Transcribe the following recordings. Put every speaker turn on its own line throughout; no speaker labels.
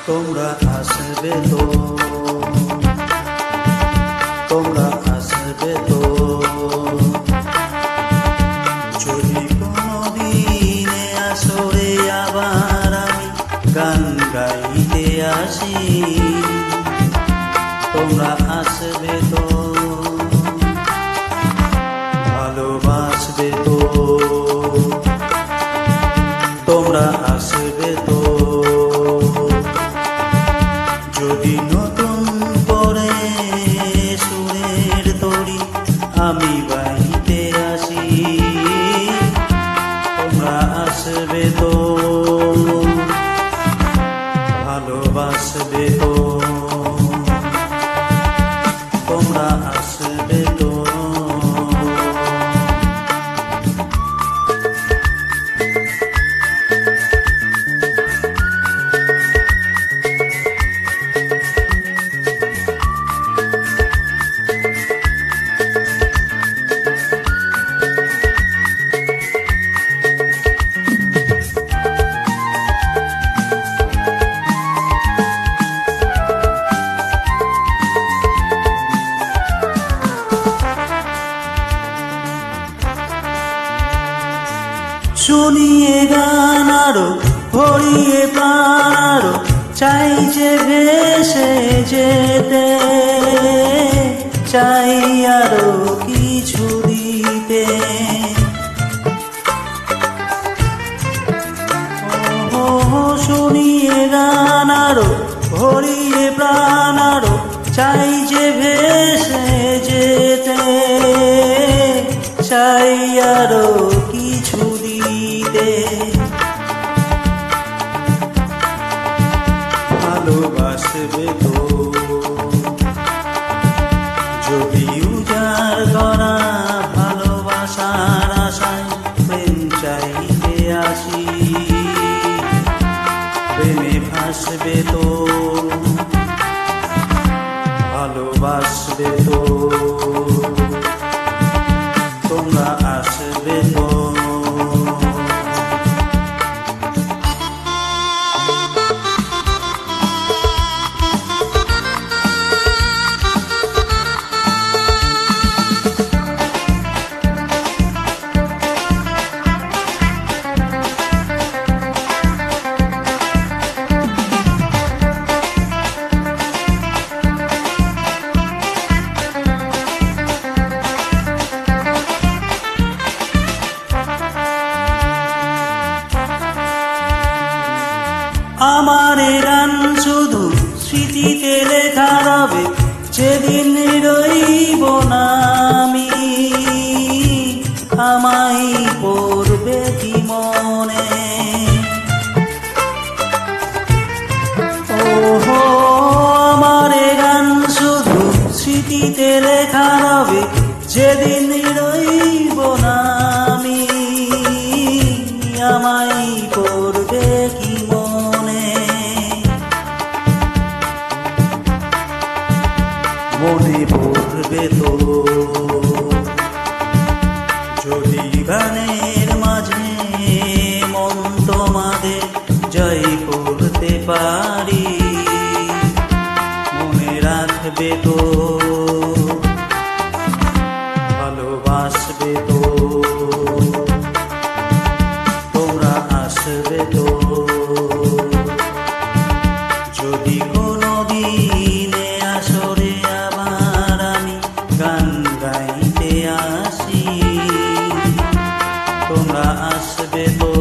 তোমরা আসবে তো, তোমরা আসবে তো, যদি কোনোদিনে আসরে আবার আমি গান গাইতে আসি, তোমরা আসবে তো, ভালোবাসবে তো, তোমরা আসবে তো, যদি নতুন করে সুরের তরি আমি বাইতে আসি, তোমরা আসবে তো, ভালোবাসবে তো, তোমরা আসবে তো। শুনিয়ে গান আরো ভরিয়ে প্রাণ আরো চাই যে ভেসে যেতে, চাই আরো কিছু দিতে, ও শুনিয়ে গান আরো ভরিয়ে প্রাণ আরো চাই যে ভেসে যেতে, চাই আরো কিছু দিতে, ভালোবাসবে তো, যদি উজাড় করা ভালোবাসার আশায় প্রেম চাইতে আসি, প্রেমে ভাসবে তো, ভালোবাসবে তো, তোমরা আসবে তো। আমার গান শুধু স্মৃতিতে লেখা রবে, যেদিন রইব না আমি, আমায় পড়বে কি মনে, ওহো আমার গান শুধু স্মৃতিতে লেখা রবে, যেদিন রইব না আমি, আমায় পড়বে কি মনে, মনে পড়বে তো, যদি গানের মাঝে মন তোমাদের জয় করতে পারি, মনে রাখবে তো, ভালোবাসবে তো, তোমরা আসবে তো, যদি কোনোদিনে আসরে আবার আমি গান গাইতে আসি, তোমরা আসবে তো,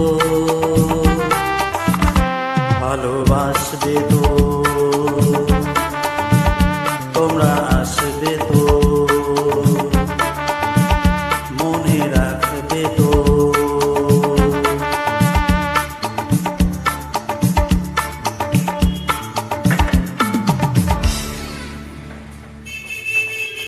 ভালোবাসবে তো।